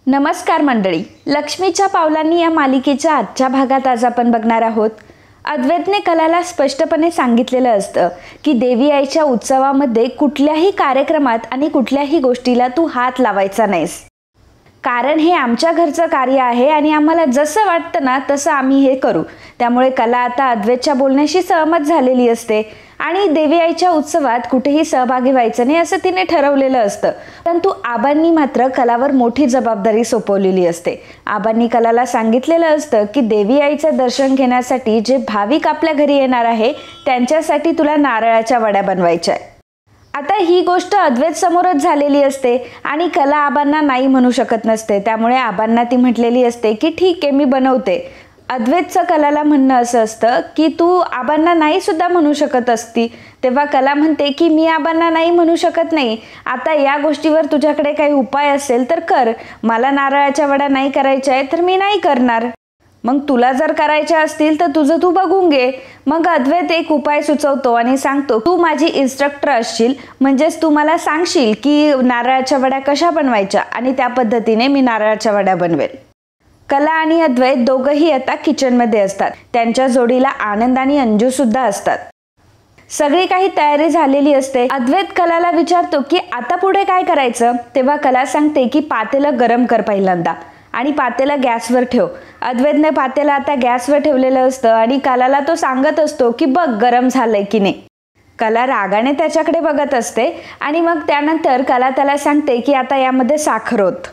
नमस्कार मंडळी, लक्ष्मीच्या पावलांनी या मालिकेच्या आजच्या भागात आज आपण बघणार आहोत. अद्वैतने कलाला स्पष्टपणे सांगितलेलं असतं की देवी आईच्या उत्सवामध्ये कुठल्याही कार्यक्रमात आणि कुठल्याही गोष्टीला तू हात लावायचा नाहीस, कारण हे आमच्या घरचं कार्य आहे आणि आम्हाला जसं वाटतं ना तसं आम्ही हे करू. त्यामुळे कला आता अद्वैतच्या बोलण्याशी सहमत झालेली असते आणि देवी आईच्या उत्सवात कुठेही सहभागी व्हायचं नाही असं तिने ठरवलेलं असतं. परंतु आबांनी मात्र कलावर मोठी जबाबदारी सोपवलेली असते. आबांनी कलाला सांगितलेलं असतं की देवी आईचं दर्शन घेण्यासाठी जे भाविक आपल्या घरी येणार आहे त्यांच्यासाठी तुला नारळाच्या वड्या बनवायच्या आहे. आता ही गोष्ट अद्वैत समोरच झालेली असते आणि कला आबांना नाही म्हणू शकत नसते. त्यामुळे आबांना ती म्हटलेली असते की ठीक आहे, मी बनवते. अद्वैतचं कलाला म्हणणं असं असतं की तू आबांना नाही सुद्धा म्हणू शकत असती. तेव्हा कला म्हणते की मी आबांना नाही म्हणू शकत नाही. आता या गोष्टीवर तुझ्याकडे काही उपाय असेल तर कर. मला नारळाच्या वड्या नाही करायच्या आहे तर मी नाही करणार. मग तुला जर करायच्या असतील तर तुझं तू बघून घे. मग अद्वैत एक उपाय सुचवतो आणि सांगतो, तू माझी इन्स्ट्रक्टर असशील, म्हणजेच तू मला सांगशील की नारळाच्या वड्या कशा बनवायच्या आणि त्या पद्धतीने मी नारळाच्या वड्या बनवेल. कला आणि अद्वैत दोघंही आता किचनमध्ये असतात. त्यांच्या जोडीला आनंद आणि अंजू सुद्धा असतात. सगळी काही तयारी झालेली असते. अद्वैत कलाला विचारतो की आता पुढे काय करायचं. तेव्हा कला सांगते की पातेलं गरम कर पहिल्यांदा आणि पातेलं गॅसवर ठेव. अद्वैतने पातेलं आता गॅसवर ठेवलेलं असतं आणि कलाला तो सांगत असतो की बघ गरम झालंय की नाही. कला रागाने त्याच्याकडे बघत असते आणि मग त्यानंतर कला त्याला सांगते की आता यामध्ये साखर ओत.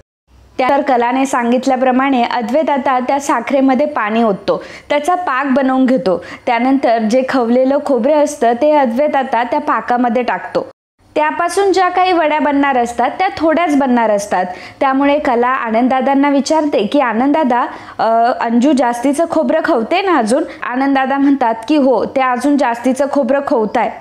त्यानंतर कलाने सांगितल्याप्रमाणे अद्वैत आता त्या साखरेमध्ये पाणी ओततो, त्याचा पाक बनवून घेतो. त्यानंतर जे खवलेलं खोबरं असतं ते अद्वैत आता त्या पाकामध्ये टाकतो. त्यापासून ज्या काही वड्या बनणार असतात त्या थोड्याच बनणार असतात. त्यामुळे कला आनंददादांना विचारते की आनंददादा, अंजू जास्तीचं खोबरं खवते ना अजून. आनंददादा म्हणतात की हो, ते अजून जास्तीचं खोबरं खवताय.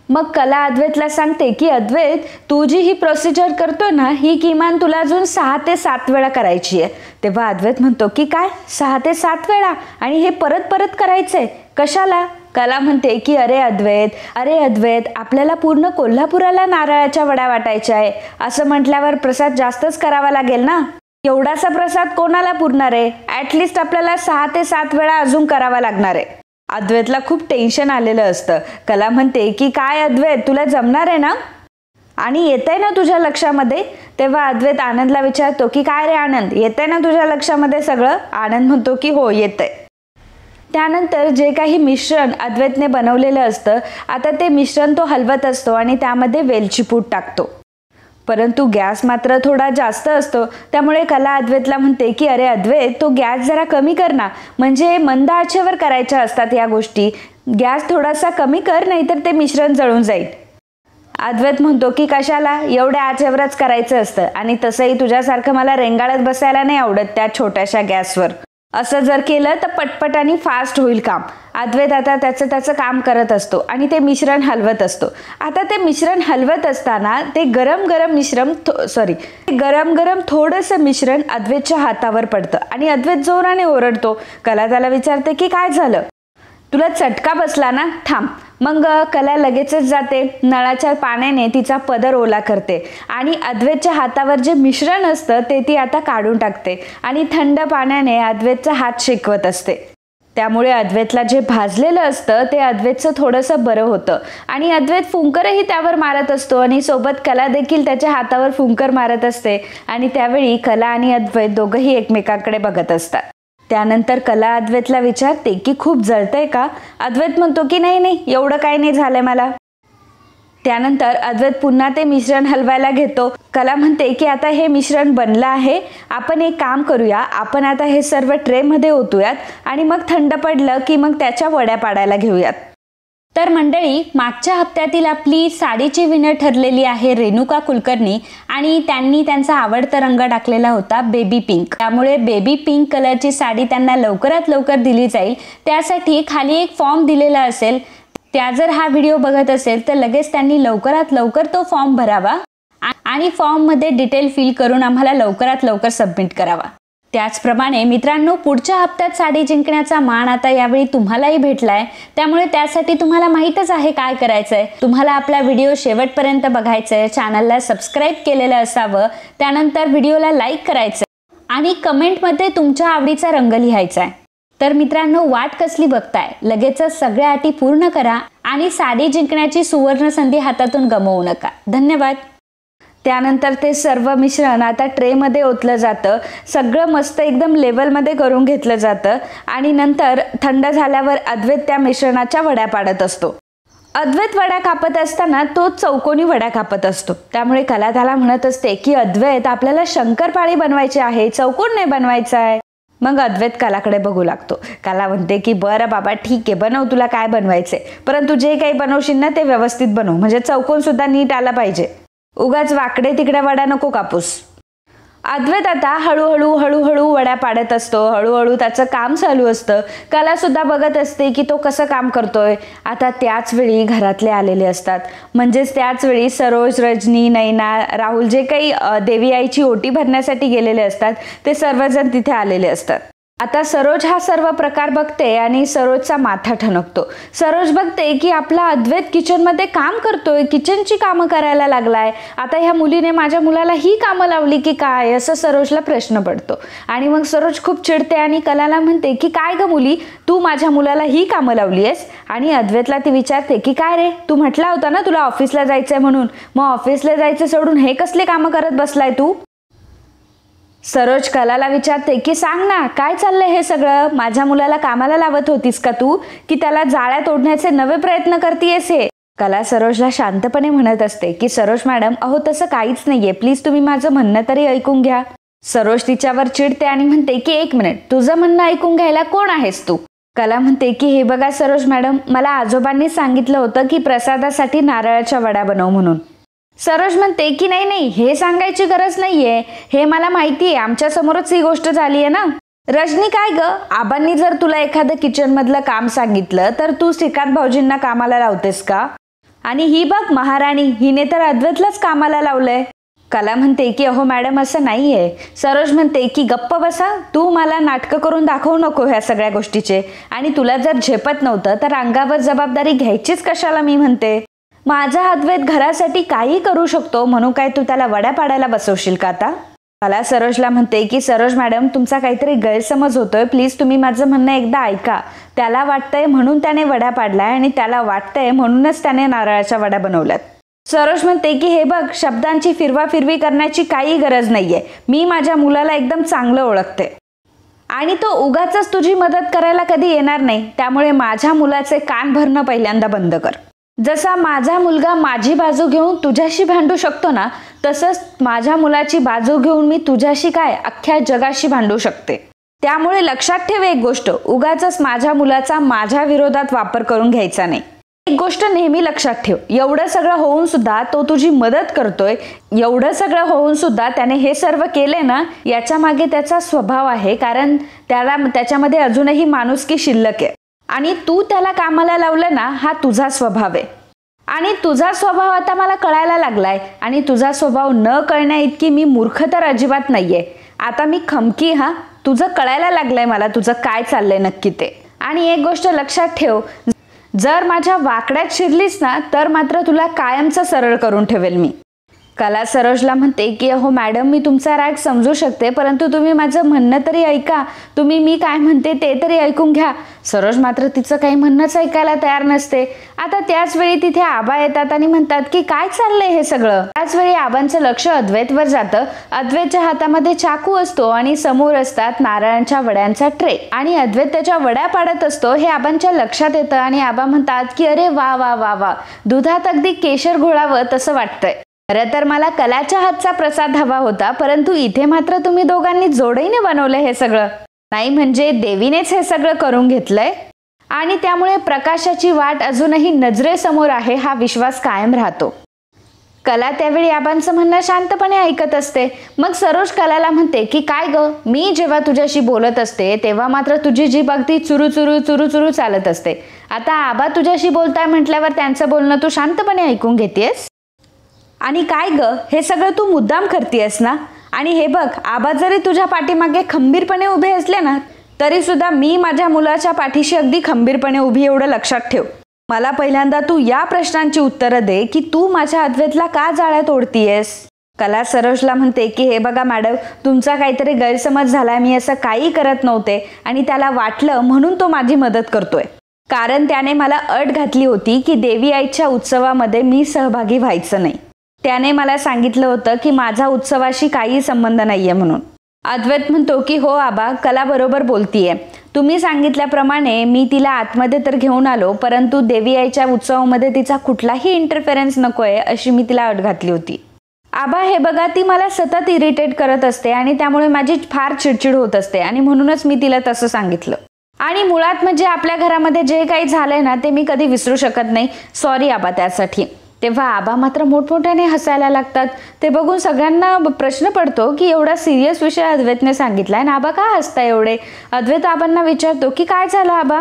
मग कला अद्वैतला सांगते की अद्वैत, तू जी ही प्रोसिजर करतो ना ही किमान तुला अजून 6 ते 7 वेळा करायची आहे. तेव्हा अद्वैत म्हणतो की काय 6 ते 7 वेळा आणि हे परत परत करायचंय कशाला. कला म्हणते की अरे अद्वैत, आपल्याला पूर्ण कोल्हापुराला नारळाच्या वड्या वाटायच्या आहे. असं म्हटल्यावर प्रसाद जास्तच करावा लागेल ना. एवढासा प्रसाद कोणाला पुरणार आहे. ॲटलिस्ट आपल्याला 6 ते 7 वेळा अजून करावा लागणार आहे. अद्वैतला खूप टेन्शन आलेलं असतं. कला म्हणते की काय अद्वैत, तुला जमणार आहे ना आणि येतंय ना तुझ्या लक्षामध्ये. तेव्हा अद्वैत आनंदला विचारतो की काय रे आनंद, येतंय ना तुझ्या लक्षामध्ये सगळं. आनंद म्हणतो की हो येतंय. त्यानंतर जे काही मिश्रण अद्वैतने बनवलेलं असतं आता ते मिश्रण तो हलवत असतो आणि त्यामध्ये वेलची पूड टाकतो. परंतु गॅस मात्र थोडा जास्त असतो. त्यामुळे कला अद्वैतला म्हणते की अरे अद्वैत, तो गॅस जरा कमी कर ना, म्हणजे मंद आचेवर करायच्या असतात या गोष्टी. गॅस थोडासा कमी कर, नाहीतर ते मिश्रण जळून जाईल. अद्वैत म्हणतो की कशाला, एवढ्या आचेवरच करायचं असतं आणि तसंही तुझ्यासारखं मला रेंगाळत बसायला नाही आवडत त्या छोट्याशा गॅसवर. असं जर केलं तर पटपट आणि फास्ट होईल काम. अद्वैत आता त्याचं काम करत असतो आणि ते मिश्रण हलवत असतो. आता ते मिश्रण हलवत असताना ते गरम गरम थोडंसं मिश्रण अद्वैतच्या हातावर पडतं आणि अद्वैत जोराने ओरडतो. कला त्याला विचारते की काय झालं, तुला चटका बसला ना, थांब. मग कला लगेचच जाते, नळाच्या पाण्याने तिचा पदर ओला करते आणि अद्वैतच्या हातावर जे मिश्रण असतं ते ती आता काढून टाकते आणि थंड पाण्याने अद्वैतचा हात शेकवत असते. त्यामुळे अद्वैतला जे भाजलेलं असतं ते अद्वैतचं थोडंसं बरं होतं आणि अद्वैत फुंकरही त्यावर मारत असतो आणि सोबत कला देखील त्याच्या हातावर फुंकर मारत असते आणि त्यावेळी कला आणि अद्वैत दोघंही एकमेकांकडे बघत असतात. त्यानंतर कला अद्वैतला विचारते की खूप जळतंय का. अद्वैत म्हणतो की नाही, एवढं काही नाही झालंय मला. त्यानंतर अद्वैत पुन्हा ते मिश्रण हलवायला घेतो. कला म्हणते की आता हे मिश्रण बनलं आहे, आपण एक काम करूया, आपण आता हे सर्व ट्रेमध्ये ओतूयात आणि मग थंड पडलं की मग त्याच्या वड्या पाडायला घेऊयात. तर मंडळी, मागच्या हप्त्यातील आपली साडीची विनर ठरलेली आहे रेणुका कुलकर्णी आणि त्यांनी त्यांचा आवडता रंग टाकलेला होता बेबी पिंक. त्यामुळे बेबी पिंक कलरची साडी त्यांना लवकरात लवकर दिली जाईल. त्यासाठी खाली एक फॉर्म दिलेला असेल, त्या जर हा व्हिडिओ बघत असेल तर लगेच त्यांनी लवकरात लवकर तो फॉर्म भरावा आणि फॉर्ममध्ये डिटेल फिल करून आम्हाला लवकरात लवकर सबमिट करावा. त्याचप्रमाणे मित्रांनो, पुढच्या हप्त्यात साडी जिंकण्याचा मान आता यावेळी तुम्हालाही भेटलाय. त्यामुळे त्यासाठी तुम्हाला माहीतच आहे काय करायचंय. तुम्हाला आपला व्हिडिओ शेवटपर्यंत बघायचंय, चॅनलला सबस्क्राईब केलेलं असावं, त्यानंतर व्हिडिओला लाईक करायचं आणि कमेंटमध्ये तुमच्या आवडीचा रंग लिहायचा आहे. तर मित्रांनो, वाट कसली बघताय, लगेचच सगळ्या अटी पूर्ण करा आणि साडी जिंकण्याची सुवर्ण संधी हातातून गमावू नका. धन्यवाद. त्यानंतर ते सर्व मिश्रण आता ट्रेमध्ये ओतलं जातं. सगळं मस्त एकदम लेवलमध्ये करून घेतलं जातं आणि नंतर थंड झाल्यावर अद्वैत त्या मिश्रणाच्या वड्या पाडत असतो. अद्वैत वड्या कापत असताना तो चौकोनी वड्या कापत असतो. त्यामुळे कला त्याला म्हणत असते की अद्वैत, आपल्याला शंकरपाळी बनवायची आहे, चौकोन नाही बनवायचा आहे. मग अद्वैत कलाकडे बघू लागतो. कला म्हणते की बरं बाबा ठीक आहे, बनव, तुला काय बनवायचे, परंतु जे काही बनवशील ना ते व्यवस्थित बनव, म्हणजे चौकोन सुद्धा नीट आला पाहिजे. उगाच वाकडे तिकडे वड्या नको कापूस. अद्वैत आता हळूहळू वड्या पाडत असतो. हळूहळू त्याचं काम चालू असतं. कला सुद्धा बघत असते की तो कसं काम करतोय. आता त्याच वेळी घरातले आलेले असतात. म्हणजेच त्याच वेळी सरोज, रजनी, नैना, राहुल जे काही देवी आईची ओटी भरण्यासाठी गेलेले असतात ते सर्वजण तिथे आलेले असतात. आता सरोज हा सर्व प्रकार बघते आणि सरोजचा माथा ठणकतो. सरोज बघते की आपला अद्वैत किचनमध्ये काम करतोय, किचनची कामं करायला लागलाय. आता ह्या मुलीने माझ्या मुलाला ही कामं लावली की काय, असं सरोजला प्रश्न पडतो. आणि मग सरोज खूप चिडते आणि कलाला म्हणते की काय ग मुली, तू माझ्या मुलाला ही कामं लावली आहेस. आणि अद्वैतला ती विचारते की काय रे, तू म्हटला होता ना तुला ऑफिसला जायचंय म्हणून, मग ऑफिसला जायचं सोडून हे कसले कामं करत बसलाय तू. सरोज कलाला विचारते की सांग ना, काय चाललंय हे सगळं, माझ्या मुलाला कामाला लावत होतीस का तू, की त्याला जाळ्यात ओढण्याचे नवे प्रयत्न करतेयस हे. कला सरोजला शांतपणे म्हणत असते की सरोज मॅडम, अहो तसं काहीच नाहीये, प्लीज तुम्ही माझं म्हणणं तरी ऐकून घ्या. सरोज तिच्यावर चिडते आणि म्हणते की एक मिनिट, तुझं म्हणणं ऐकून घ्यायला कोण आहेस तू. कला म्हणते की हे बघा सरोज मॅडम, मला आजोबांनी सांगितलं होतं की प्रसादासाठी नारळाच्या वड्या बनव म्हणून. सरोज म्हणते की नाही, हे सांगायची गरज नाहीये, हे मला माहिती आहे, आमच्या समोरच ही गोष्ट झाली आहे ना. रजनी, काय ग, आबांनी जर तुला एखादं किचन मधलं काम सांगितलं तर तू श्रीकांत भाऊजींना कामाला लावतेस का. आणि ही बघ महाराणी, हिने तर अद्वैतलाच कामाला लावलंय. कला म्हणते की अहो मॅडम, असं नाहीये. सरोज म्हणते की गप्प बसा, तू मला नाटकं करून दाखवू नको ह्या सगळ्या गोष्टीचे. आणि तुला जर झेपत नव्हतं तर अंगावर जबाबदारी घ्यायचीच कशाला, मी म्हणते. माझा अद्वैत घरासाठी काही करू शकतो म्हणून काय तू त्याला वड्या पाडायला बसवशील का आता. कला सरोजला म्हणते की सरोज मॅडम, तुमचा काहीतरी गैरसमज होतोय, प्लीज तुम्ही माझं म्हणणं एकदा ऐका. त्याला वाटतंय म्हणून त्याने वड्या पाडलाय आणि त्याला वाटतंय म्हणूनच त्याने नारळाच्या वड्या बनवल्यात. सरोज म्हणते की हे बघ, शब्दांची फिरवाफिरवी करण्याची काही गरज नाहीये, मी माझ्या मुलाला एकदम चांगलं ओळखते आणि तो उगाचच तुझी मदत करायला कधी येणार नाही. त्यामुळे माझ्या मुलाचे कान भरणं पहिल्यांदा बंद कर. जसा माझा मुलगा माझी बाजू घेऊन तुझ्याशी भांडू शकतो ना, तसंच माझ्या मुलाची बाजू घेऊन मी तुझ्याशी काय अख्ख्या जगाशी भांडू शकते. त्यामुळे लक्षात ठेव एक गोष्ट, उगाचच माझ्या मुलाचा माझ्या विरोधात वापर करून घ्यायचा नाही. एक गोष्ट नेहमी लक्षात ठेव, एवढं सगळं होऊन सुद्धा तो तुझी मदत करतोय, एवढं सगळं होऊन सुद्धा त्याने हे सर्व केले ना, याच्या मागे त्याचा स्वभाव आहे, कारण त्याच्यामध्ये अजूनही माणुसकी शिल्लक आहे. आणि तू त्याला कामाला लावलं ना, हा तुझा स्वभाव आहे. आणि तुझा स्वभाव आता मला कळायला लागलाय आणि तुझा स्वभाव न कळण्या इतकी मी मूर्ख तर अजिबात नाहीये. आता मी खमकी, हा तुझं कळायला लागलंय मला तुझं काय चाललंय नक्की ते. आणि एक गोष्ट लक्षात ठेव, जर माझ्या वाकड्यात शिरलीस ना तर मात्र तुला कायमचं सरळ करून ठेवेल मी. कला सरोजला म्हणते की अहो मॅडम, मी तुमचा राग समजू शकते, परंतु तुम्ही माझं म्हणणं तरी ऐका, तुम्ही मी काय म्हणते ते तरी ऐकून घ्या. सरोज मात्र तिचं काही म्हणणंच ऐकायला तयार नसते. आता त्याच वेळी तिथे आबा येतात आणि म्हणतात की काय चाललंय हे सगळं. त्याच वेळी आबांचं लक्ष अद्वैतवर जातं. अद्वैतच्या हातामध्ये चाकू असतो आणि समोर असतात नारळांच्या वड्यांचा ट्रे आणि अद्वैत त्याच्या वड्या पाडत असतो. हे आबांच्या लक्षात येतं आणि आबा म्हणतात की अरे वा वा वा वा, दुधात अगदी केशर घोळावं तसं वाटतंय. खरं तर मला कलाच्या हातचा प्रसाद हवा होता, परंतु इथे मात्र तुम्ही दोघांनी जोडीने बनवलंय हे सगळं. नाही म्हणजे देवीनेच हे सगळं करून घेतलंय आणि त्यामुळे प्रकाशाची वाट अजूनही नजरेसमोर आहे, हा विश्वास कायम राहतो. कला त्यावेळी आबांचं म्हणणं शांतपणे ऐकत असते. मग सरोज कलाला म्हणते की काय ग, मी जेव्हा तुझ्याशी बोलत असते तेव्हा मात्र तुझी जीभ अगदी चुरू चुरू चुरू चुरू चालत असते. आता आबा तुझ्याशी बोलताय म्हटल्यावर त्यांचं बोलणं तू शांतपणे ऐकून घेतेस. आणि काय ग, हे सगळं तू मुद्दाम करतेस ना. आणि हे बघ, आबा जरी तुझ्या पाठीमागे खंबीरपणे उभे असले ना, तरी सुद्धा मी माझ्या मुलाच्या पाठीशी अगदी खंबीरपणे उभी, एवढं लक्षात ठेव. मला पहिल्यांदा तू या प्रश्नांची उत्तरं दे की तू माझ्या अद्वैतला का जाळ्यात ओढतीयस. कला सरोजला म्हणते की हे बघा मॅडम, तुमचा काहीतरी गैरसमज झालाय, मी असं काही करत नव्हते आणि त्याला वाटलं म्हणून तो माझी मदत करतोय. कारण त्याने मला अट घातली होती की देवी आईच्या उत्सवामध्ये मी सहभागी व्हायचं नाही. त्याने मला सांगितलं होतं की माझा उत्सवाशी काही संबंध नाहीये म्हणून. अद्वैत म्हणतो की हो आबा, कला बरोबर बोलतीये. तुम्ही सांगितल्याप्रमाणे मी तिला आतमध्ये तर घेऊन आलो, परंतु देवी आईच्या उत्सवामध्ये तिचा कुठलाही इंटरफेरन्स नकोय अशी मी तिला अट घातली होती. आबा हे बघा, ती मला सतत इरिटेट करत असते आणि त्यामुळे माझी फार चिडचिड होत असते आणि म्हणूनच मी तिला तसं सांगितलं. आणि मुळात म्हणजे आपल्या घरामध्ये जे काही झालंय ना ते मी कधी विसरू शकत नाही. सॉरी आबा त्यासाठी. तेव्हा आबा मात्र मोठमोठ्याने हसायला लागतात. ते बघून सगळ्यांना प्रश्न पडतो की एवढा सिरियस विषय अद्वैतने सांगितलाय आणि आबा का हसताय एवढे. अद्वैत आबांना विचारतो की काय झालं आबा.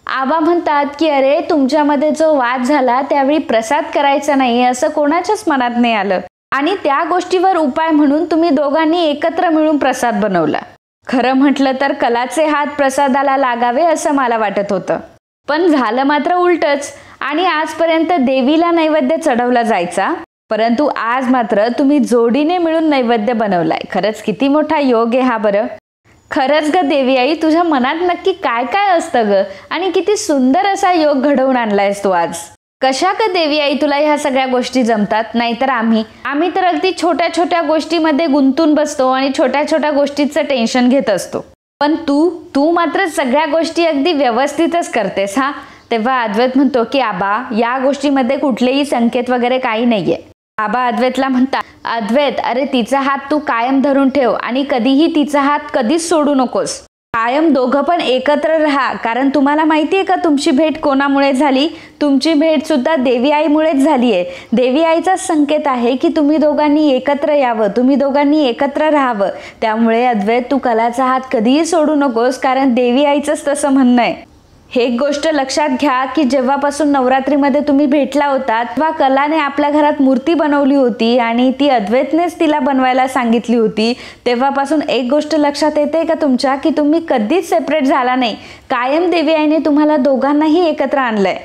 आबा म्हणतात की अरे, तुमच्यामध्ये जो वाद झाला त्यावेळी प्रसाद करायचा नाही असं कोणाच्याच मनात नाही आलं आणि त्या गोष्टीवर उपाय म्हणून तुम्ही दोघांनी एकत्र मिळून प्रसाद बनवला. खरं म्हटलं तर कलाचे हात प्रसादाला लागावे असं मला वाटत होतं, पण झालं मात्र उलटच. आणि आजपर्यंत देवीला नैवेद्य चढवला जायचा, परंतु आज मात्र तुम्ही जोडीने मिळून नैवेद्य बनवलाय. खरंच किती मोठा योग आहे हा बरं. खरंच ग देवी आई, तुझ्या मनात नक्की काय काय असतं ग आणि किती सुंदर असा योग घडवून आणलायस तू आज. कशा ग देवी आई तुला ह्या सगळ्या गोष्टी जमतात. नाहीतर आम्ही तर अगदी छोट्या छोट्या गोष्टीमध्ये गुंतून बसतो आणि छोट्या छोट्या गोष्टीचं टेन्शन घेत असतो, पण तू मात्र सगळ्या गोष्टी अगदी व्यवस्थितच करतेस हा. तेव्हा अद्वैत म्हणतो की आबा, या गोष्टीमध्ये कुठलेही संकेत वगैरे काही नाहीये. आबा अद्वैतला म्हणतात, अद्वैत अरे, तिचा हात तू कायम धरून ठेव आणि कधीही तिचा हात कधीच सोडू नकोस. कायम दोघं पण एकत्र राहा. कारण तुम्हाला माहितीये का तुमची भेट कोणामुळे झाली. तुमची भेट सुद्धा देवी आईमुळेच झालीये. देवी आईचा संकेत आहे की तुम्ही दोघांनी एकत्र यावं, तुम्ही दोघांनी एकत्र राहावं. त्यामुळे अद्वैत, तू कलाचा हात कधीही सोडू नकोस, कारण देवी आईचंच तसं म्हणणं आहे. हे एक गोष्ट लक्षात घ्या की जेव्हापासून नवरात्रीमध्ये तुम्ही भेटला होता तेव्हा कलाने आपल्या घरात मूर्ती बनवली होती आणि ती अद्वैतनेच तिला बनवायला सांगितली होती. तेव्हापासून एक गोष्ट लक्षात येते का तुमच्या की तुम्ही कधीच सेपरेट झाला नाही. कायम देवी आईने तुम्हाला दोघांनाही एकत्र आणलंय.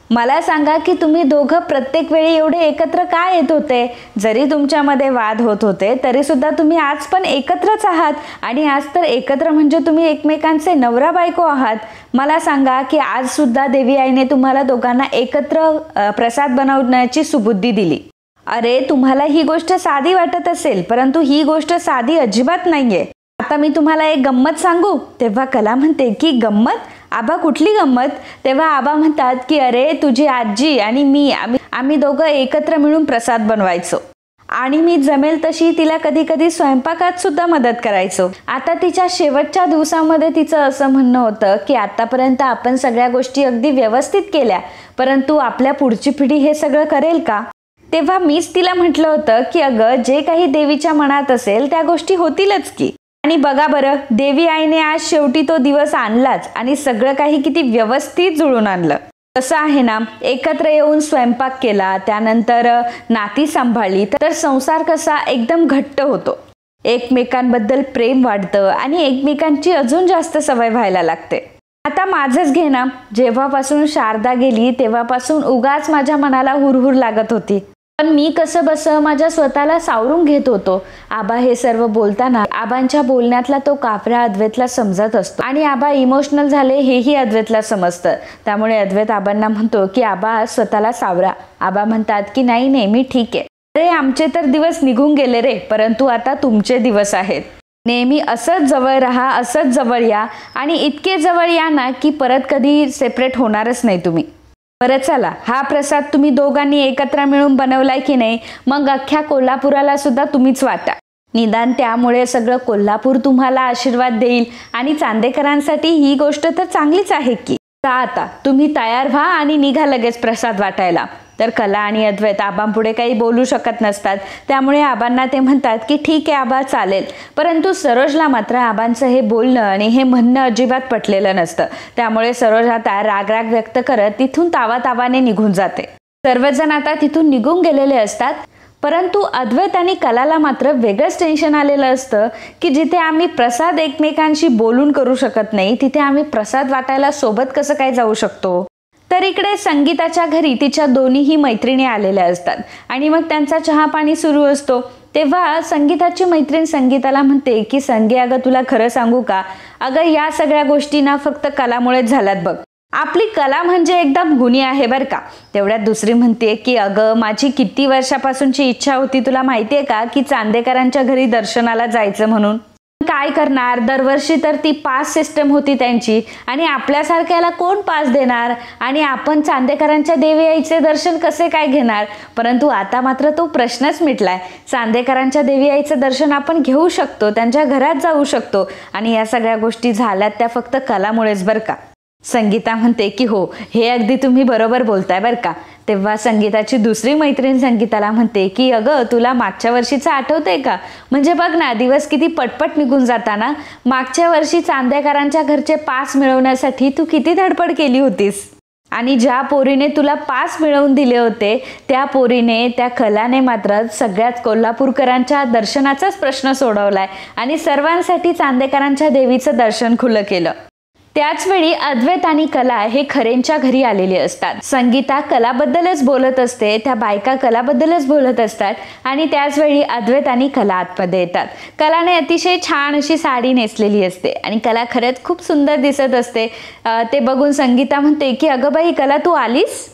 मला सांगा की तुम्ही दोघं प्रत्येक वेळी एवढे एकत्र का येत होते. जरी तुमच्यामध्ये वाद होत होते तरी सुद्धा तुम्ही आज पण एकत्रच आहात आणि आज तर एकत्र म्हणजे तुम्ही एकमेकांचे नवरा बायको आहात. मला सांगा की आज सुद्धा देवी आईने तुम्हाला दोघांना एकत्र प्रसाद बनवण्याची सुबुद्धी दिली. अरे, तुम्हाला ही गोष्ट साधी वाटत असेल, परंतु ही गोष्ट साधी अजिबात नाहीये. आता मी तुम्हाला एक गंमत सांगू. तेव्हा कला म्हणते की गंमत आबा, कुठली गंमत. तेव्हा आबा म्हणतात की अरे, तुझी आजी आणि मी आम्ही दोघं एकत्र मिळून प्रसाद बनवायचो आणि मी जमेल तशी तिला कधी कधी स्वयंपाकात सुद्धा मदत करायचो. आता तिच्या शेवटच्या दिवसामध्ये तिचं असं म्हणणं होतं की आतापर्यंत आपण सगळ्या गोष्टी अगदी व्यवस्थित केल्या, परंतु आपल्या पुढची पिढी हे सगळं करेल का. तेव्हा मीच तिला म्हटलं होतं की अगं, जे काही देवीच्या मनात असेल त्या गोष्टी होतीलच की. आणि बघा बरं, देवी आईने आज शेवटी तो दिवस आणलाच आणि सगळं काही किती व्यवस्थित जुळून आणलं. कसं आहे ना, एकत्र येऊन स्वयंपाक केला, त्यानंतर नाती सांभाळली तर संसार कसा एकदम घट्ट होतो. एकमेकांबद्दल प्रेम वाढतं आणि एकमेकांची अजून जास्त सवय व्हायला लागते. आता माझंच घे ना, जेव्हापासून शारदा गेली तेव्हापासून उगाच माझ्या मनाला हुरहुर लागत होती, पण मी कसं बसं माझ्या स्वतःला सावरून घेत होतो. आबा हे सर्व बोलताना आबांच्या बोलण्यातला तो काफरा अद्वैतला समजत असतो आणि आबा इमोशनल झाले हेही अद्वैतला समजतं. त्यामुळे अद्वैत आबांना म्हणतो की आबा, स्वतःला सावरा. आबा म्हणतात की नाही मी ठीक आहे. अरे, आमचे तर दिवस निघून गेले रे, परंतु आता तुमचे दिवस आहेत. नेहमी असंच जवळ राहा, असंच जवळ या आणि इतके जवळ या ना की परत कधी सेपरेट होणारच नाही तुम्ही. बरं चला, हा प्रसाद तुम्ही दोघांनी एकत्र मिळून बनवलाय की नाही, मग अख्ख्या कोल्हापुराला सुद्धा तुम्हीच वाटा. निदान त्यामुळे सगळं कोल्हापूर तुम्हाला आशीर्वाद देईल आणि चांदेकरांसाठी ही गोष्ट तर चांगलीच आहे की. आता तुम्ही तयार व्हा आणि निघा लगेच प्रसाद वाटायला. तर कला आणि अद्वैत आबांपुढे काही बोलू शकत नसतात, त्यामुळे आबांना ते म्हणतात की ठीक आहे आबा, चालेल. परंतु सरोजला मात्र आबांचं हे बोलणं आणि हे म्हणणं अजिबात पटलेलं नसतं. त्यामुळे सरोज आता राग व्यक्त करत तिथून तावातावाने निघून जाते. सर्वजण आता तिथून निघून गेलेले असतात, परंतु अद्वैत आणि कलाला मात्र वेगळंच टेन्शन आलेलं असतं की जिथे आम्ही प्रसाद एकमेकांशी बोलून करू शकत नाही, तिथे आम्ही प्रसाद वाटायला सोबत कसं काय जाऊ शकतो. तर इकडे संगीताच्या घरी तिच्या दोन्हीही मैत्रिणी आलेल्या असतात आणि मग त्यांचा चहा पाणी सुरू असतो. तेव्हा संगीताची मैत्रीण संगीताला म्हणते की संगे, अगं तुला खरं सांगू का, अगं या सगळ्या गोष्टी ना फक्त कलामुळेच झाल्यात बघ. आपली कला म्हणजे एकदम गुणी आहे बरं का. तेवढ्यात दुसरी म्हणते की अगं माझी किती वर्षापासूनची इच्छा होती, तुला माहितीये का, की चांदेकरांच्या घरी दर्शनाला जायचं म्हणून. काय करणार, दरवर्षी तर ती पास सिस्टम होती त्यांची आणि आपल्यासारख्याला कोण पास देणार आणि आपण चांदेकरांच्या देवी आईचे दर्शन कसे काय घेणार. परंतु आता मात्र तो प्रश्नच मिटलाय. चांदेकरांच्या देवी आईचं दर्शन आपण घेऊ शकतो, त्यांच्या घरात जाऊ शकतो आणि या सगळ्या गोष्टी झाल्यात त्या फक्त कलामुळेच बरं का. संगीता म्हणते की हो, हे अगदी तुम्ही बरोबर बोलताय बरं का. तेव्हा संगीताची दुसरी मैत्रीण संगीताला म्हणते की अगं तुला मागच्या वर्षीचं आठवतंय का, म्हणजे बघ ना दिवस किती पटपट निघून जाताना. मागच्या वर्षी चांदेकरांच्या घरचे पास मिळवण्यासाठी तू किती धडपड केली होतीस आणि ज्या पोरीने तुला पास मिळवून दिले होते त्या पोरीने, त्या कलाने मात्र सगळ्याच कोल्हापूरकरांच्या दर्शनाचाच प्रश्न सोडवलाय आणि सर्वांसाठी चांदेकरांच्या देवीचं दर्शन खुलं केलं. त्याचवेळी अद्वैत आणि कला हे खरेंच्या घरी आलेले असतात. संगीता कलाबद्दलच बोलत असते, त्या बायका कलाबद्दलच बोलत असतात आणि त्याचवेळी अद्वैत आणि कला आतमध्ये येतात. कलाने अतिशय छान अशी साडी नेसलेली असते आणि कला खरंच खूप सुंदर दिसत असते. ते बघून संगीता म्हणते की अगं बाई कला, तू आलीस.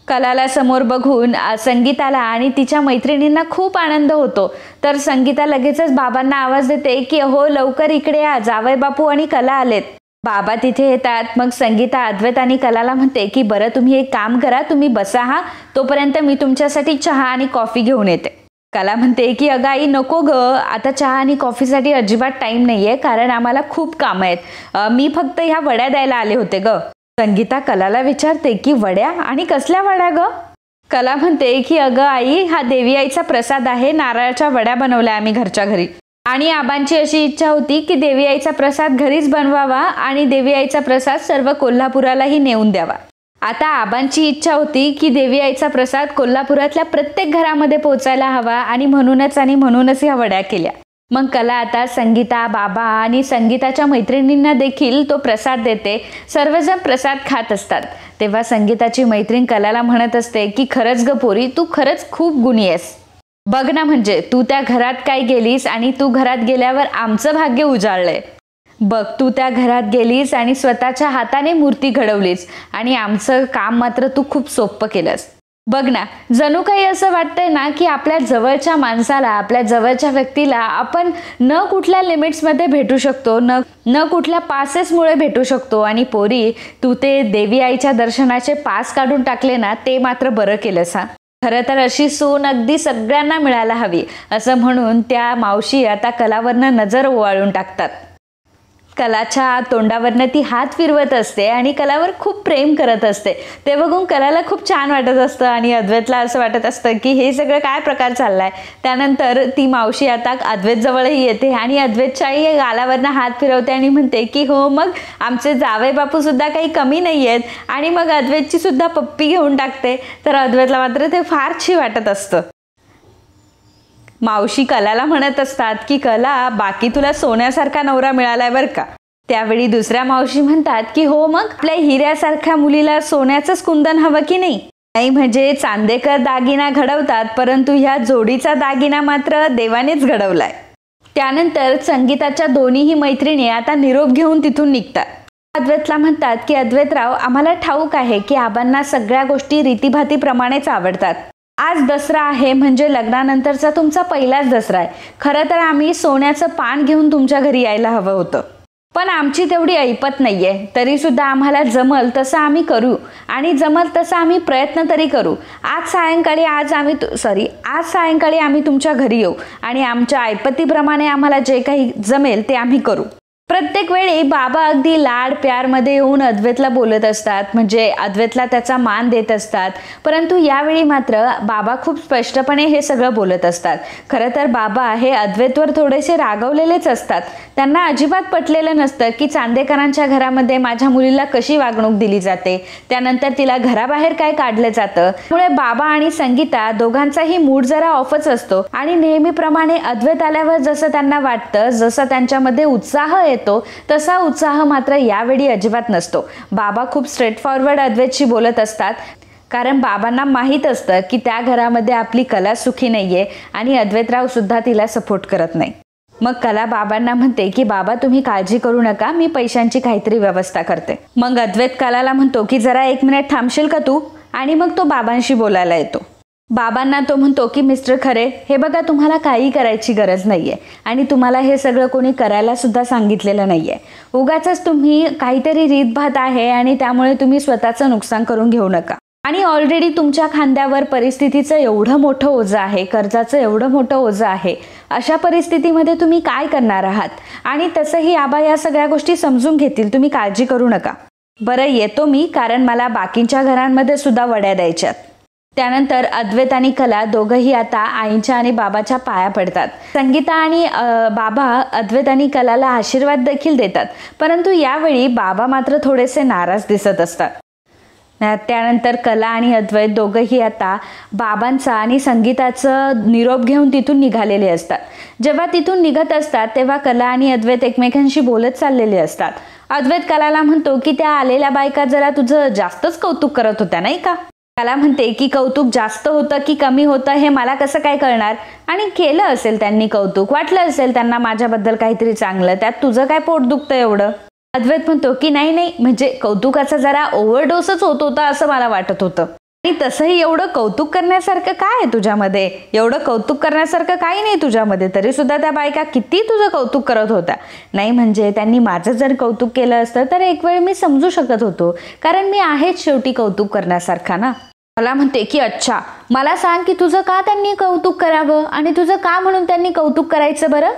कलाला समोर बघून संगीताला आणि तिच्या मैत्रिणींना खूप आनंद होतो. तर संगीता लगेचच बाबांना आवाज देते की अहो लवकर इकडे या, जावई बापू आणि कला आलेत. बाबा तिथे येतात. मग संगीता अद्वैत आणि कलाला म्हणते की बरं तुम्ही एक काम करा, तुम्ही बसा हा, तोपर्यंत मी तुमच्यासाठी चहा आणि कॉफी घेऊन येते. कला म्हणते की अगं आई नको ग, आता चहा आणि कॉफीसाठी अजिबात टाइम नाहीये, कारण आम्हाला खूप कामं आहेत. मी फक्त ह्या वड्या द्यायला आले होते ग. संगीता कलाला विचारते की वड्या, आणि कसल्या वड्या ग. कला म्हणते की अगं आई, हा देवी आईचा प्रसाद आहे, नारळाच्या वड्या बनवल्या आम्ही घरच्या घरी आणि आबांची अशी इच्छा होती की देवी आईचा प्रसाद घरीच बनवावा आणि देवी आईचा प्रसाद सर्व कोल्हापुरालाही नेऊन द्यावा. आता आबांची इच्छा होती की देवी आईचा प्रसाद कोल्हापुरातल्या प्रत्येक घरामध्ये पोहोचायला हवा आणि म्हणूनच ह्या वड्या केल्या. मग कला आता संगीता, बाबा आणि संगीताच्या मैत्रिणींना देखील तो प्रसाद देते. सर्वजण प्रसाद खात असतात. तेव्हा संगीताची मैत्रीण कलाला म्हणत असते की खरंच ग पोरी, तू खरंच खूप गुणी आहेस. बघ ना, म्हणजे तू त्या घरात काय गेलीस आणि तू घरात गेल्यावर आमचं भाग्य उजाळलंय. बघ, तू त्या घरात गेलीस आणि स्वतःच्या हाताने मूर्ती घडवलीस आणि आमचं काम मात्र तू खूप सोपं केलंस. बघ ना, जणू काही असं वाटतंय ना की आपल्या जवळच्या माणसाला, आपल्या जवळच्या व्यक्तीला आपण न कुठल्या लिमिट्समध्ये भेटू शकतो, न कुठल्या पासेसमुळे भेटू शकतो. आणि पोरी, तू ते देवी आईच्या दर्शनाचे पास काढून टाकले ना, ते मात्र बरं केलंस हा. खरं तर अशी सून अगदी सगळ्यांना मिळायला हवी, असं म्हणून त्या मावशी आता कलावरनं नजर ओवाळून टाकतात. कलाच्या तोंडावरनं ती हात फिरवत असते आणि कलावर खूप प्रेम करत असते. ते बघून कलाला खूप छान वाटत असतं आणि अद्वैतला असं वाटत असतं की हे सगळं काय प्रकार चाललाय. त्यानंतर ती मावशी आता अद्वैत जवळही येते आणि अद्वैतच्याही गालावरनं हात फिरवते आणि म्हणते की हो, मग आमचे जावई बापू सुद्धा काही कमी नाही आहेत. आणि मग अद्वैतची सुद्धा पप्पी घेऊन टाकते. तर अद्वैतला मात्र ते फार छी वाटत असतं. मावशी कलाला म्हणत असतात की कला, बाकी तुला सोन्यासारखा नवरा मिळालाय बरं का. त्यावेळी दुसऱ्या मावशी म्हणतात की हो, मग आपल्या हिऱ्यासारख्या मुलीला सोन्याचंच कुंदन हवं की नाही. नाही म्हणजे चांदेकर दागिना घडवतात, परंतु ह्या जोडीचा दागिना मात्र देवानेच घडवलाय. त्यानंतर संगीताच्या दोन्हीही मैत्रिणी आता निरोप घेऊन तिथून निघतात. अद्वैतला म्हणतात की अद्वैतराव, आम्हाला ठाऊक आहे की आबांना सगळ्या गोष्टी रीतिभातीप्रमाणेच आवडतात. आज दसरा आहे, म्हणजे लग्नानंतरचा तुमचा पहिलाच दसरा आहे. खरं तर आम्ही सोन्याचं पान घेऊन तुमच्या घरी यायला हवं होतं, पण आमची तेवढी ऐपत नाहीये. तरी सुद्धा आम्हाला जमल तसं आम्ही करू आणि जमल तसं आम्ही प्रयत्न तरी करू. आज सायंकाळी आम्ही तुमच्या घरी येऊ आणि आमच्या ऐपतीप्रमाणे आम्हाला जे काही जमेल ते आम्ही करू. प्रत्येक वेळी बाबा अगदी लाड प्यारमध्ये येऊन अद्वैतला बोलत असतात, म्हणजे अद्वैतला त्याचा मान देत असतात. परंतु यावेळी मात्र बाबा खूप स्पष्टपणे हे सगळं बोलत असतात. खरं तर बाबा हे अद्वैतवर थोडेसे रागवलेलेच असतात. त्यांना अजिबात पटलेलं नसतं की चांदेकरांच्या घरामध्ये माझ्या मुलीला कशी वागणूक दिली जाते, त्यानंतर तिला घराबाहेर काय काढलं जातं. त्यामुळे बाबा आणि संगीता दोघांचाही मूड जरा ऑफच असतो आणि नेहमीप्रमाणे अद्वैत आल्यावर जसं त्यांना वाटतं, जसं त्यांच्यामध्ये उत्साह येतो, येतो तसा उत्साह मात्र यावेळी अजिबात नसतो. बाबा खूप स्ट्रेट फॉरवर्ड अद्वैतशी बोलत असतात, कारण बाबांना माहीत असतं की त्या घरामध्ये आपली कला सुखी नाहीये आणि अद्वैतराव सुद्धा तिला सपोर्ट करत नाही. मग कला बाबांना म्हणते की बाबा तुम्ही काळजी करू नका, मी पैशांची काहीतरी व्यवस्था करते. मग अद्वैत कलाला म्हणतो की जरा 1 मिनिट थांबशील का तू, आणि मग तो बाबांशी बोलायला येतो. बाबांना तो म्हणतो की मिस्टर खरे, हे बघा तुम्हाला काही करायची गरज नाहीये आणि तुम्हाला हे सगळं कोणी करायला सुद्धा सांगितलेलं नाहीये. उगाचच तुम्ही काहीतरी रीतभात आहे आणि त्यामुळे तुम्ही स्वतःचं नुकसान करून घेऊ नका. आणि ऑलरेडी तुमच्या खांद्यावर परिस्थितीचं एवढं मोठं ओझं आहे, कर्जाचं एवढं मोठं ओझं आहे. अशा परिस्थितीमध्ये तुम्ही काय करणार आहात, आणि तसंही आबा या सगळ्या गोष्टी समजून घेतील, तुम्ही काळजी करू नका. बरं येतो मी, कारण मला बाकींच्या घरांमध्ये सुद्धा वड्या द्यायच्यात. त्यानंतर अद्वैत आणि कला दोघंही आता आईच्या आणि बाबाच्या पाया पडतात. संगीता आणि बाबा अद्वैत आणि कलाला आशीर्वाद देखील देतात, परंतु यावेळी बाबा मात्र थोडेसे नाराज दिसत असतात. त्यानंतर कला आणि अद्वैत दोघंही आता बाबांचा आणि संगीताचं निरोप घेऊन तिथून निघालेले असतात. जेव्हा तिथून निघत असतात तेव्हा कला आणि अद्वैत एकमेकांशी बोलत चाललेले असतात. अद्वैत कलाला म्हणतो की त्या आलेल्या बायका जरा तुझं जास्तच कौतुक करत होत्या नाही का. कला म्हणते की कौतुक जास्त होतं की कमी होतं हे मला कसं काय कळणार, आणि केलं असेल त्यांनी कौतुक, वाटलं असेल त्यांना माझ्याबद्दल काहीतरी चांगलं, त्यात तुझं काय पोट दुखतं एवढं. अद्वैत म्हणतो की नाही, म्हणजे कौतुकाचा जरा ओव्हरडोसच होत होता असं मला वाटत होतं. आणि तसंही एवढं कौतुक करण्यासारखं काय आहे तुझ्यामध्ये, एवढं कौतुक करण्यासारखं काही नाही तुझ्यामध्ये, तरी सुद्धा त्या बायका किती तुझं कौतुक करत होत्या. नाही म्हणजे त्यांनी माझं जर कौतुक केलं असतं तर एक वेळ मी समजू शकत होतो, कारण मी आहेच शेवटी कौतुक करण्यासारखा ना. मला म्हणते की अच्छा, मला सांग की तुझं का त्यांनी कौतुक करावं आणि तुझं का म्हणून त्यांनी कौतुक करायचं बरं.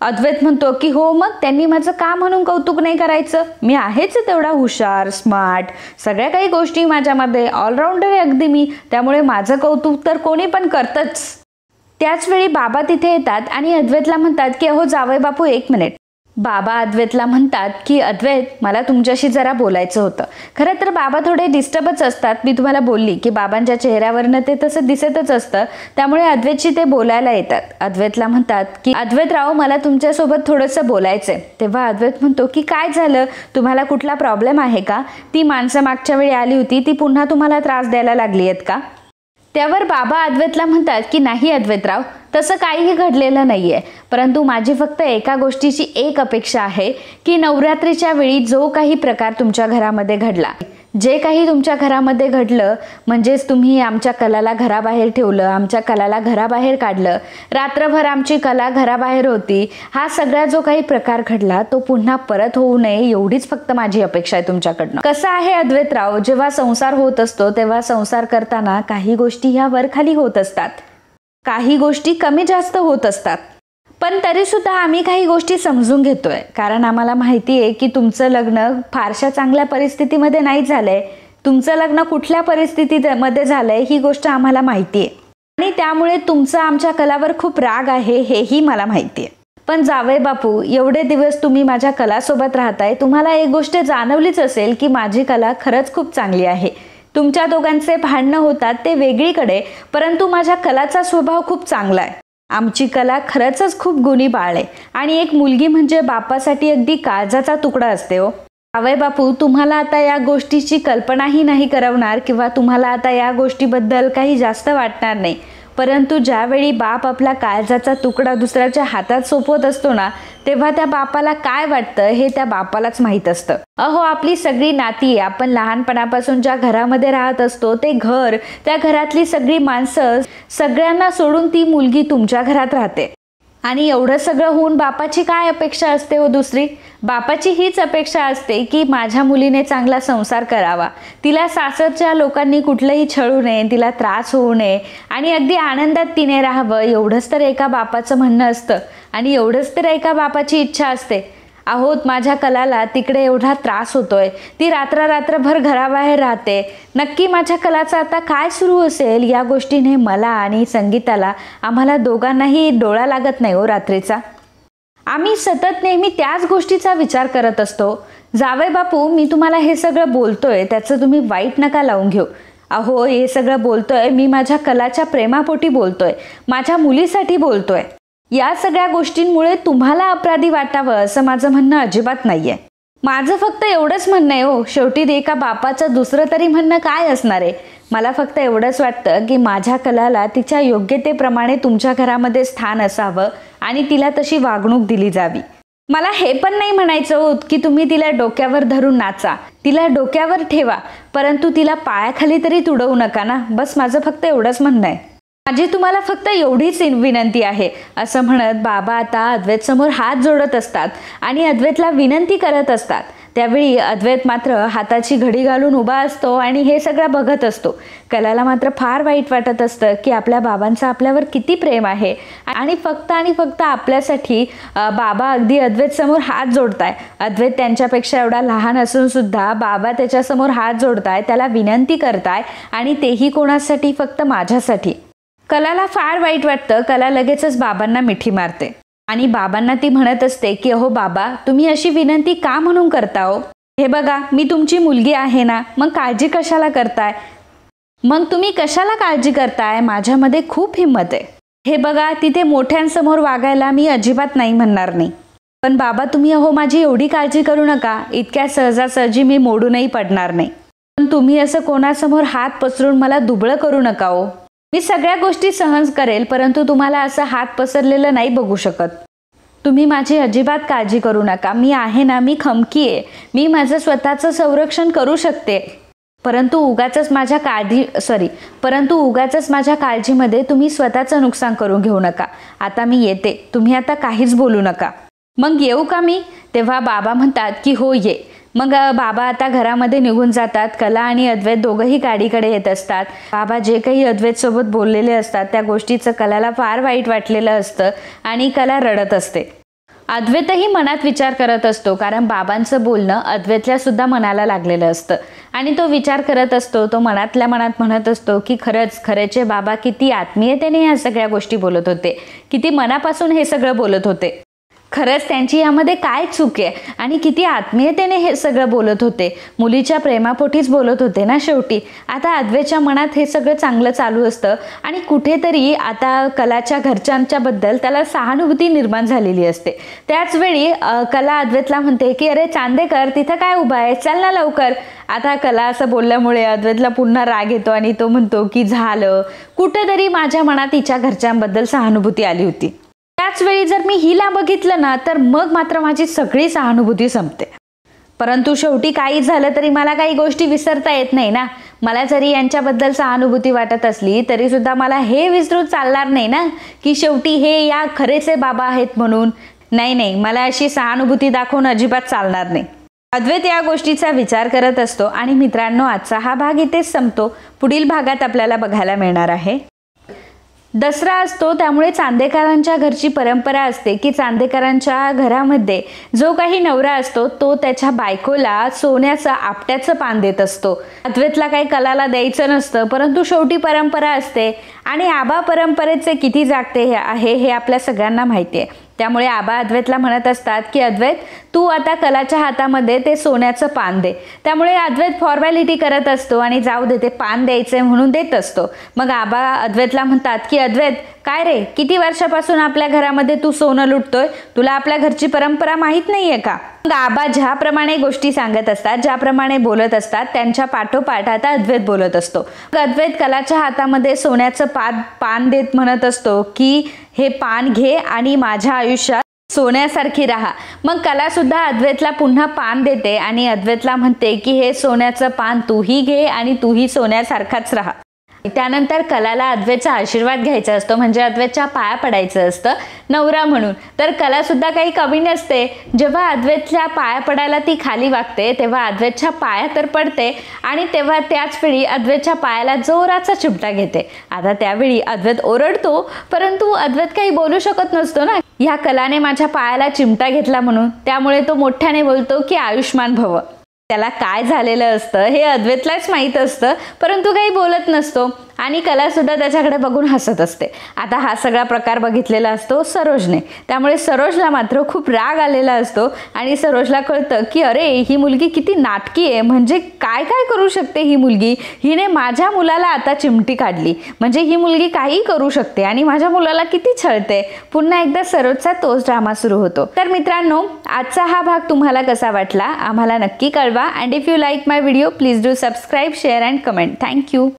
अद्वैत म्हणतो की हो, मग त्यांनी माझं का म्हणून कौतुक नाही करायचं, मी आहेच तेवढा हुशार, स्मार्ट, सगळ्या काही गोष्टी माझ्यामध्ये ऑलराऊंडर आहे अगदी मी, त्यामुळे माझं कौतुक तर कोणी पण करतच. त्याचवेळी बाबा तिथे येतात आणि अद्वैतला म्हणतात की अहो जावई बापू 1 मिनिट. बाबा अद्वैतला म्हणतात की अद्वैत मला तुमच्याशी जरा बोलायचं होतं. खरं तर बाबा थोडे डिस्टर्बच असतात, मी तुम्हाला बोलली की बाबांच्या चेहऱ्यावरनं ते तसं दिसतच असतं, त्यामुळे अद्वैतशी ते बोलायला येतात. अद्वैतला म्हणतात की अद्वैतराव मला तुमच्यासोबत थोडंसं बोलायचंय. तेव्हा अद्वैत म्हणतो की काय झालं, तुम्हाला कुठला प्रॉब्लेम आहे का, ती माणसं मागच्या वेळी आली होती ती पुन्हा तुम्हाला त्रास द्यायला लागली आहेत का. त्यावर बाबा अद्वैतला म्हणतात की नाही अद्वैतराव, तसं काहीही घडलेलं नाहीये, परंतु माझी फक्त एका गोष्टीची एक अपेक्षा आहे की नवरात्रीच्या वेळी जो काही प्रकार तुमच्या घरामध्ये घडला, जे काही तुमच्या घरामध्ये घडलं, म्हणजेच तुम्ही आमच्या कलाला घराबाहेर ठेवलं, आमच्या कलाला घराबाहेर काढलं, रात्रभर आमची कला घराबाहेर होती, हा सगळा जो काही प्रकार घडला तो पुन्हा परत होऊ नये, एवढीच फक्त माझी अपेक्षा आहे तुमच्याकडनं. कसं आहे अद्वैतराव, जेव्हा संसार होत असतो तेव्हा संसार करताना काही गोष्टी ह्या वरखाली होत असतात, काही गोष्टी कमी जास्त होत असतात, पण तरी सुद्धा आम्ही काही गोष्टी समजून घेतोय, कारण आम्हाला माहिती आहे की तुमचं लग्न फारशा चांगल्या परिस्थितीमध्ये नाही झालंय, तुमचं लग्न कुठल्या परिस्थितीमध्ये झालंय ही गोष्ट आम्हाला माहिती आहे, आणि त्यामुळे तुमचा आमच्या कलावर खूप राग आहे हेही मला माहिती आहे. पण जावई बापू, एवढे दिवस तुम्ही माझ्या कलासोबत राहताय, तुम्हाला एक गोष्ट जाणवलीच असेल की माझी कला खरंच खूप चांगली आहे. तुमच्या दोघांचे भांडणं होतात ते वेगळीकडे, परंतु माझ्या कलाचा स्वभाव खूप चांगला आहे. आमची कला खरंच खूप गुणी बाळ आहे, आणि एक मुलगी म्हणजे बापासाठी अगदी काळजाचा तुकडा असते हो. जावई बापू, तुम्हाला आता या गोष्टीची कल्पनाही नाही करवणार किंवा तुम्हाला आता या गोष्टीबद्दल काही जास्त वाटणार नाही, परंतु ज्यावेळी बाप आपला काळजाचा तुकडा दुसऱ्याच्या हातात सोपवत असतो ना, तेव्हा त्या बापाला काय वाटतं हे त्या बापालाच माहीत असतं. अहो आपली सगळी नाती, आपण लहानपणापासून ज्या घरामध्ये राहत असतो ते घर, त्या घरातली सगळी माणसं, सगळ्यांना सोडून ती मुलगी तुमच्या घरात राहते, आणि एवढं सगळं होऊन बापाची काय अपेक्षा असते हो दुसरी. बापाची हीच अपेक्षा असते की माझ्या मुलीने चांगला संसार करावा, तिला सासरच्या लोकांनी कुठलंही छळू नये, तिला त्रास होऊ नये, आणि अगदी आनंदात तिने राहावं, एवढंच तर एका बापाचं म्हणणं असतं, आणि एवढंच तर एका बापाची इच्छा असते. आहोत माझ्या कलाला तिकडे एवढा त्रास होतोय, ती रात्रभर घराबाहेर राहते, नक्की माझ्या कलाचा आता काय सुरू असेल या गोष्टीने मला आणि संगीताला, आम्हाला दोघांनाही डोळा लागत नाही हो रात्रीचा. आम्ही सतत नेहमी त्याच गोष्टीचा विचार करत असतो. जावई बापू, मी तुम्हाला हे सगळं बोलतोय त्याचं तुम्ही वाईट नका लावून घेऊ. अहो हे सगळं बोलतोय मी माझ्या कलाच्या प्रेमापोटी बोलतोय, माझ्या मुलीसाठी बोलतोय. या सगळ्या गोष्टींमुळे तुम्हाला अपराधी वाटावं असं माझं म्हणणं अजिबात नाहीये. माझं फक्त एवढंच म्हणणं आहे हो, शेवटी एका बापाचं दुसरं तरी म्हणणं काय असणार आहे. मला फक्त एवढंच वाटतं की माझ्या कलाला तिच्या योग्यतेप्रमाणे तुमच्या घरामध्ये स्थान असावं आणि तिला तशी वागणूक दिली जावी. मला हे पण नाही म्हणायचं होत की तुम्ही तिला डोक्यावर धरून नाचा, तिला डोक्यावर ठेवा, परंतु तिला पायाखाली तरी तुडवू नका ना. बस माझं फक्त एवढंच म्हणणं आहे. माझी तुम्हाला फक्त एवढीच विनंती आहे. असं म्हणत बाबा आता अद्वैत समोर हात जोडत असतात आणि अद्वैतला विनंती करत असतात. त्यावेळी अद्वैत मात्र हाताची घडी घालून उभा असतो आणि हे सगळं बघत असतो. कलाला मात्र फार वाईट वाटत असतं की आपल्या बाबांचं आपल्यावर किती प्रेम आहे आणि फक्त आपल्यासाठी बाबा अगदी अद्वैत समोर हात जोडताय. अद्वैत त्यांच्यापेक्षा एवढा लहान असून सुद्धा बाबा त्याच्यासमोर हात जोडताय, त्याला विनंती करताय आणि तेही कोणासाठी, फक्त माझ्यासाठी. कलाला फार वाईट वाटतं. कला लगेचच बाबांना मिठी मारते आणि बाबांना ती म्हणत असते की अहो बाबा, तुम्ही अशी विनंती का म्हणून करता हो? हे बघा, मी तुमची मुलगी आहे ना, मग काळजी कशाला करताय? मग तुम्ही कशाला काळजी करताय? माझ्यामध्ये खूप हिंमत आहे. हे बघा, तिथे मोठ्यांसमोर वागायला मी अजिबात नाही म्हणणार नाही. पण बाबा तुम्ही अहो माझी एवढी काळजी करू नका. इतक्या सहजासहजी मी मोडूनही पडणार नाही. पण तुम्ही असं कोणासमोर हात पसरून मला दुबळं करू नका हो. मी सगळ्या गोष्टी सहन करेल, परंतु तुम्हाला असं हात पसरलेलं नाही बघू शकत. तुम्ही माझी अजिबात काळजी करू नका. मी आहे ना, मी खमकी आहे. मी माझं स्वतःचं संरक्षण करू शकते. परंतु उगाचच माझ्या काळजीमध्ये तुम्ही स्वतःचं नुकसान करून घेऊ नका. आता मी येते, तुम्ही आता काहीच बोलू नका. मग येऊ का मी? तेव्हा बाबा म्हणतात की हो ये. मग बाबा आता घरामध्ये निघून जातात. कला आणि अद्वैत दोघंही गाडीकडे येत असतात. बाबा जे काही अद्वैत सोबत बोललेले असतात त्या गोष्टीचं कलाला फार वाईट वाटलेलं असतं आणि कला रडत असते. अद्वैतही मनात विचार करत असतो, कारण बाबांचं बोलणं अद्वैतला सुद्धा मनाला लागलेलं असतं आणि तो विचार करत असतो. तो मनातल्या मनात म्हणत असतो की खरेचे बाबा किती आत्मीयतेने ह्या सगळ्या गोष्टी बोलत होते, किती मनापासून हे सगळं बोलत होते. खरंच त्यांची यामध्ये काय चूक आहे आणि किती आत्मीयतेने हे सगळं बोलत होते. मुलीच्या प्रेमापोटीच बोलत होते ना शेवटी. आता अद्वैतच्या मनात हे सगळं चांगलं चालू असतं आणि कुठेतरी आता कलाच्या घरच्यांच्याबद्दल त्याला सहानुभूती निर्माण झालेली असते. त्याच वेळी कला अद्वैतला म्हणते की अरे चांदेकर, तिथं काय उभा आहे, चल ना लवकर. आता कला असं बोलल्यामुळे अद्वैतला पुन्हा राग येतो आणि तो म्हणतो की झालं, कुठेतरी माझ्या मनात हिच्या घरच्यांबद्दल सहानुभूती आली होती. त्याच वेळी जर मी हिला बघितलं ना तर मग मात्र माझी सगळी सहानुभूती संपते. परंतु शेवटी काही झालं तरी मला काही गोष्टी विसरता येत नाही ना. मला जरी यांच्याबद्दल सहानुभूती वाटत असली तरी सुद्धा मला हे विसरून चालणार नाही ना की शेवटी हे या खरेचे बाबा आहेत म्हणून. नाही, मला अशी सहानुभूती दाखवून अजिबात चालणार नाही. अद्वैत या गोष्टीचा विचार करत असतो. आणि मित्रांनो, आजचा हा भाग इथेच संपतो. पुढील भागात आपल्याला बघायला मिळणार आहे दसरा असतो. त्यामुळे चांदेकरांच्या घरची परंपरा असते की चांदेकरांच्या घरामध्ये जो काही नवरा असतो तो त्याच्या बायकोला सोन्याचं आपट्याचं पान देत असतो. अद्वैतला काही कलाला द्यायचं नसतं, परंतु शेवटी परंपरा असते आणि आबा परंपरेचे किती जागते आहे हे आपल्या सगळ्यांना माहिती आहे. त्यामुळे आबा अद्वैतला म्हणत असतात की अद्वैत, तू आता कलाच्या हातामध्ये ते सोन्याचं पान दे. त्यामुळे अद्वैत फॉर्मॅलिटी करत असतो आणि जाऊ दे, ते पान द्यायचंय म्हणून देत असतो. मग आबा अद्वैतला म्हणतात की अद्वैत, काय रे, किती वर्षापासून आपल्या घरामध्ये तू सोनं लुटतोय? तुला आपल्या घरची परंपरा माहीत नाहीये का? मग आबा ज्याप्रमाणे गोष्टी सांगत असतात, ज्याप्रमाणे बोलत असतात, त्यांच्या पाठोपाठ आता अद्वैत बोलत असतो. अद्वैत कलाच्या हातामध्ये सोन्याचं पान देत म्हणत असतो की हे पान घे आणि माझ्या आयुष्यात सोन्यासारखी राहा. मग कला सुद्धा अद्वैतला पुन्हा पान देते आणि अद्वैतला म्हणते की हे सोन्याचं पान तूही घे आणि तूही सोन्यासारखाच राहा. त्यानंतर कलाला अद्वैतचा आशीर्वाद घ्यायचा असतो, म्हणजे अद्वैतच्या पाया पडायचं असतं नवरा म्हणून. तर कला सुद्धा काही कमी नसते. जेव्हा अद्वैतच्या पाया पडायला ती खाली वागते तेव्हा अद्वैतच्या पाया तर पडते आणि तेव्हा त्याच वेळी अद्वैतच्या पायाला जोराचा चिमटा घेते. आता त्यावेळी अद्वैत ओरडतो, परंतु अद्वैत काही बोलू शकत नसतो ना, ह्या कलाने माझ्या पायाला चिमटा घेतला म्हणून. त्यामुळे तो मोठ्याने बोलतो की आयुष्मान भव. त्याला काय झालेलं असतं हे अद्वैतलाच माहीत असतं, परंतु काही बोलत नसतो. आणि कलासुद्धा त्याच्याकडे बघून हसत असते. आता हा सगळा प्रकार बघितलेला असतो सरोजने, त्यामुळे सरोजला मात्र खूप राग आलेला असतो आणि सरोजला कळतं की अरे ही मुलगी किती नाटकी आहे, म्हणजे काय काय करू शकते ही मुलगी, हिने माझ्या मुलाला आता चिमटी काढली, म्हणजे ही मुलगी काही करू शकते आणि माझ्या मुलाला किती छळते. पुन्हा एकदा सरोजचा तोच ड्रामा सुरू होतो. तर मित्रांनो, आजचा हा भाग तुम्हाला कसा वाटला आम्हाला नक्की कळवा. And if you like my video please do subscribe, share and comment. Thank you.